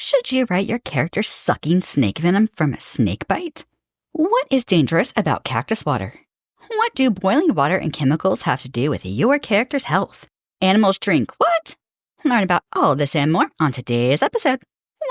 Should you write your character sucking snake venom from a snake bite? What is dangerous about cactus water? What do boiling water and chemicals have to do with your character's health? Animals drink what? Learn about all of this and more on today's episode.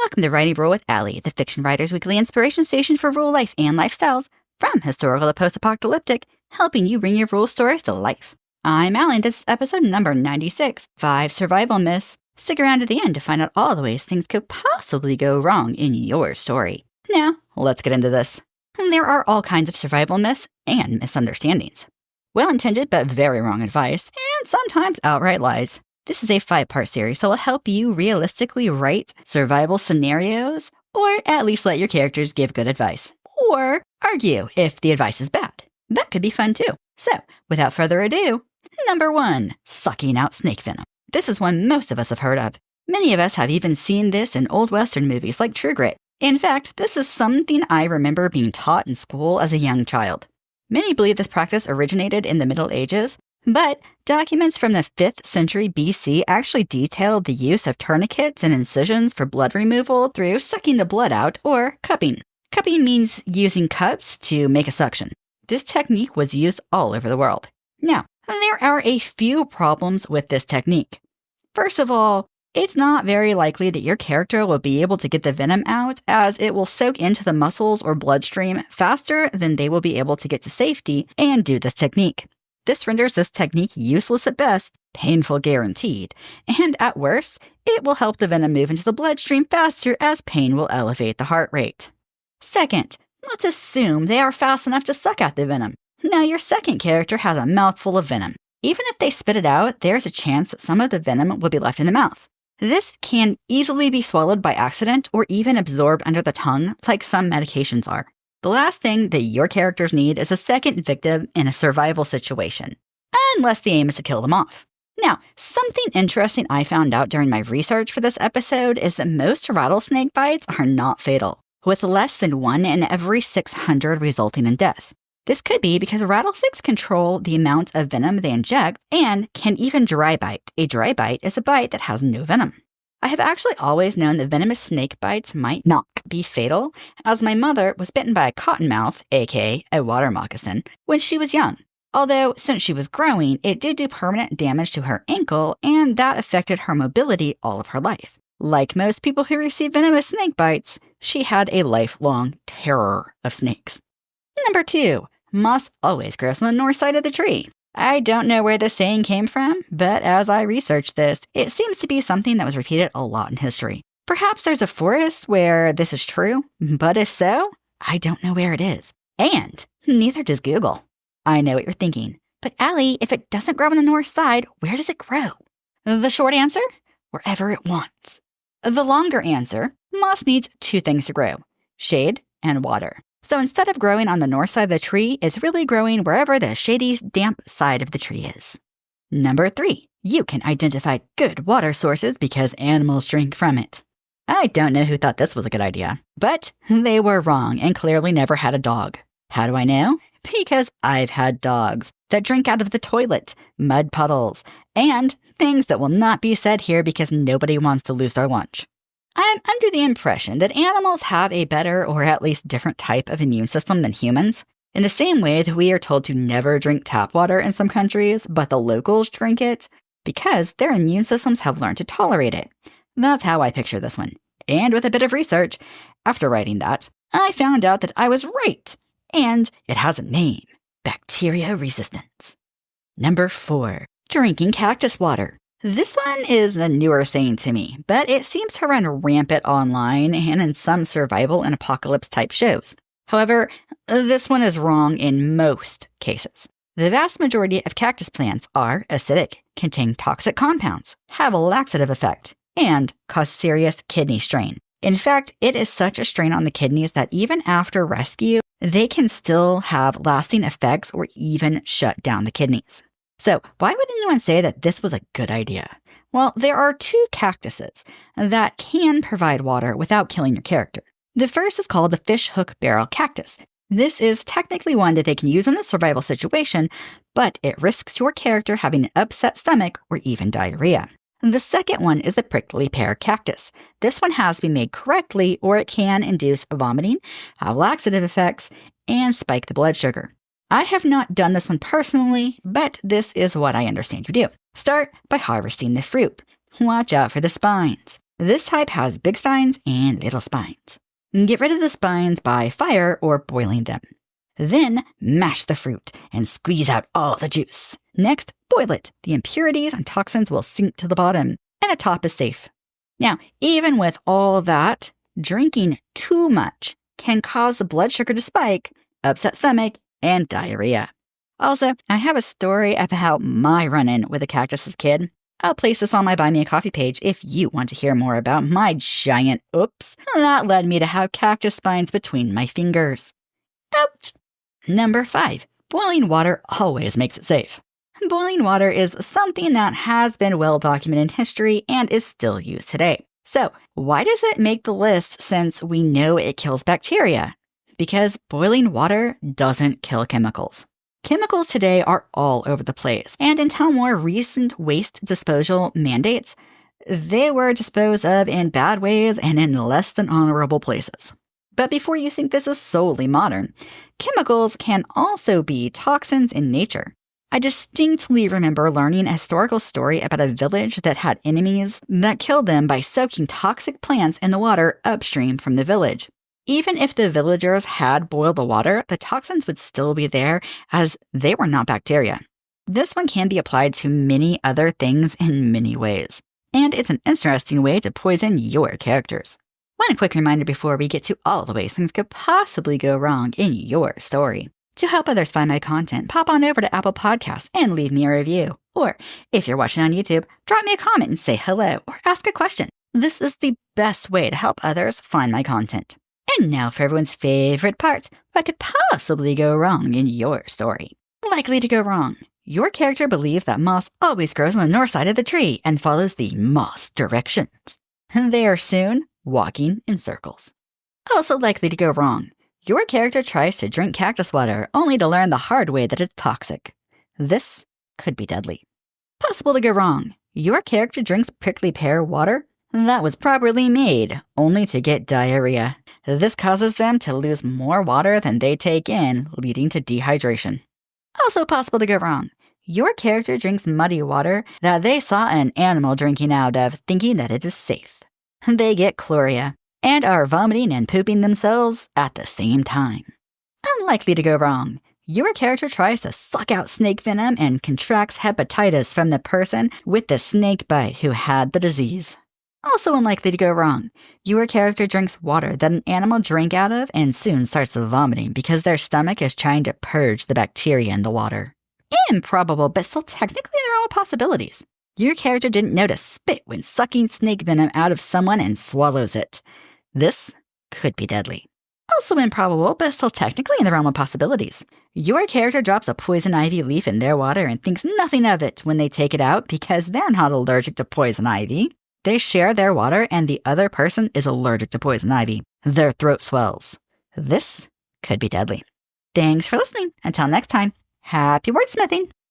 Welcome to Writing Rule with Allie, the fiction writer's weekly inspiration station for rule life and lifestyles, from historical to post-apocalyptic, helping you bring your rule stories to life. I'm Allie, and this is episode number 96, 5 Survival Myths. Stick around to the end to find out all the ways things could possibly go wrong in your story. Now, let's get into this. There are all kinds of survival myths and misunderstandings. Well-intended but very wrong advice, and sometimes outright lies. This is a 5-part series that will help you realistically write survival scenarios, or at least let your characters give good advice, or argue if the advice is bad. That could be fun too. So, without further ado, number 1, sucking out snake venom. This is one most of us have heard of. Many of us have even seen this in old Western movies like True Grit. In fact, this is something I remember being taught in school as a young child. Many believe this practice originated in the Middle Ages, but documents from the 5th century BC actually detailed the use of tourniquets and incisions for blood removal through sucking the blood out, or cupping. Cupping means using cups to make a suction. This technique was used all over the world. Now, there are a few problems with this technique. First of all, it's not very likely that your character will be able to get the venom out, as it will soak into the muscles or bloodstream faster than they will be able to get to safety and do this technique. This renders this technique useless at best, painful guaranteed, and at worst, it will help the venom move into the bloodstream faster as pain will elevate the heart rate. Second, let's assume they are fast enough to suck out the venom. Now your second character has a mouthful of venom. Even if they spit it out, there's a chance that some of the venom will be left in the mouth. This can easily be swallowed by accident or even absorbed under the tongue, like some medications are. The last thing that your characters need is a second victim in a survival situation, unless the aim is to kill them off. Now, something interesting I found out during my research for this episode is that most rattlesnake bites are not fatal, with less than 1 in every 600 resulting in death. This could be because rattlesnakes control the amount of venom they inject and can even dry bite. A dry bite is a bite that has no venom. I have actually always known that venomous snake bites might not be fatal, as my mother was bitten by a cottonmouth, aka a water moccasin, when she was young. Although, since she was growing, it did do permanent damage to her ankle, and that affected her mobility all of her life. Like most people who receive venomous snake bites, she had a lifelong terror of snakes. Number 2. Moss always grows on the north side of the tree. I don't know where this saying came from, but as I researched this, it seems to be something that was repeated a lot in history. Perhaps there's a forest where this is true, but if so, I don't know where it is. And neither does Google. I know what you're thinking, but Allie, if it doesn't grow on the north side, where does it grow? The short answer? Wherever it wants. The longer answer, moss needs 2 things to grow: shade and water. So instead of growing on the north side of the tree, it's really growing wherever the shady, damp side of the tree is. Number 3, you can identify good water sources because animals drink from it. I don't know who thought this was a good idea, but they were wrong and clearly never had a dog. How do I know? Because I've had dogs that drink out of the toilet, mud puddles, and things that will not be said here because nobody wants to lose their lunch. I'm under the impression that animals have a better or at least different type of immune system than humans, in the same way that we are told to never drink tap water in some countries, but the locals drink it because their immune systems have learned to tolerate it. That's how I picture this one. And with a bit of research, after writing that, I found out that I was right, and it has a name: bacteria resistance. Number 4, drinking cactus water. This one is a newer saying to me, but it seems to run rampant online and in some survival and apocalypse type shows. However, this one is wrong in most cases. The vast majority of cactus plants are acidic, contain toxic compounds, have a laxative effect, and cause serious kidney strain. In fact, it is such a strain on the kidneys that even after rescue, they can still have lasting effects or even shut down the kidneys. So, why would anyone say that this was a good idea? Well, there are 2 cactuses that can provide water without killing your character. The first is called the fish hook barrel cactus. This is technically one that they can use in a survival situation, but it risks your character having an upset stomach or even diarrhea. The second one is the prickly pear cactus. This one has to be made correctly or it can induce vomiting, have laxative effects, and spike the blood sugar. I have not done this one personally, but this is what I understand you do. Start by harvesting the fruit. Watch out for the spines. This type has big spines and little spines. Get rid of the spines by fire or boiling them. Then mash the fruit and squeeze out all the juice. Next, boil it. The impurities and toxins will sink to the bottom, and the top is safe. Now, even with all that, drinking too much can cause the blood sugar to spike, upset stomach, and diarrhea. Also, I have a story about my run-in with a cactus as a kid. I'll place this on my Buy Me a Coffee page if you want to hear more about my giant oops that led me to have cactus spines between my fingers. Ouch! Number 5. Boiling water always makes it safe. Boiling water is something that has been well documented in history and is still used today. So, why does it make the list since we know it kills bacteria? Because boiling water doesn't kill chemicals. Chemicals today are all over the place, and until more recent waste disposal mandates, they were disposed of in bad ways and in less than honorable places. But before you think this is solely modern, chemicals can also be toxins in nature. I distinctly remember learning a historical story about a village that had enemies that killed them by soaking toxic plants in the water upstream from the village. Even if the villagers had boiled the water, the toxins would still be there as they were not bacteria. This one can be applied to many other things in many ways, and it's an interesting way to poison your characters. One quick reminder before we get to all the ways things could possibly go wrong in your story. To help others find my content, pop on over to Apple Podcasts and leave me a review. Or, if you're watching on YouTube, drop me a comment and say hello or ask a question. This is the best way to help others find my content. And now for everyone's favorite part, what could possibly go wrong in your story? Likely to go wrong. Your character believes that moss always grows on the north side of the tree and follows the moss directions. They are soon walking in circles. Also likely to go wrong. Your character tries to drink cactus water only to learn the hard way that it's toxic. This could be deadly. Possible to go wrong. Your character drinks prickly pear water that was properly made only to get diarrhea. This causes them to lose more water than they take in, leading to dehydration. Also possible to go wrong. Your character drinks muddy water that they saw an animal drinking out of, thinking that it is safe. They get chloria and are vomiting and pooping themselves at the same time. Unlikely to go wrong. Your character tries to suck out snake venom and contracts hepatitis from the person with the snake bite who had the disease. Also unlikely to go wrong. Your character drinks water that an animal drank out of and soon starts vomiting because their stomach is trying to purge the bacteria in the water. Improbable, but still technically in the realm of possibilities. Your character didn't notice spit when sucking snake venom out of someone and swallows it. This could be deadly. Also improbable, but still technically in the realm of possibilities. Your character drops a poison ivy leaf in their water and thinks nothing of it when they take it out because they're not allergic to poison ivy. They share their water and the other person is allergic to poison ivy. Their throat swells. This could be deadly. Thanks for listening. Until next time, happy wordsmithing!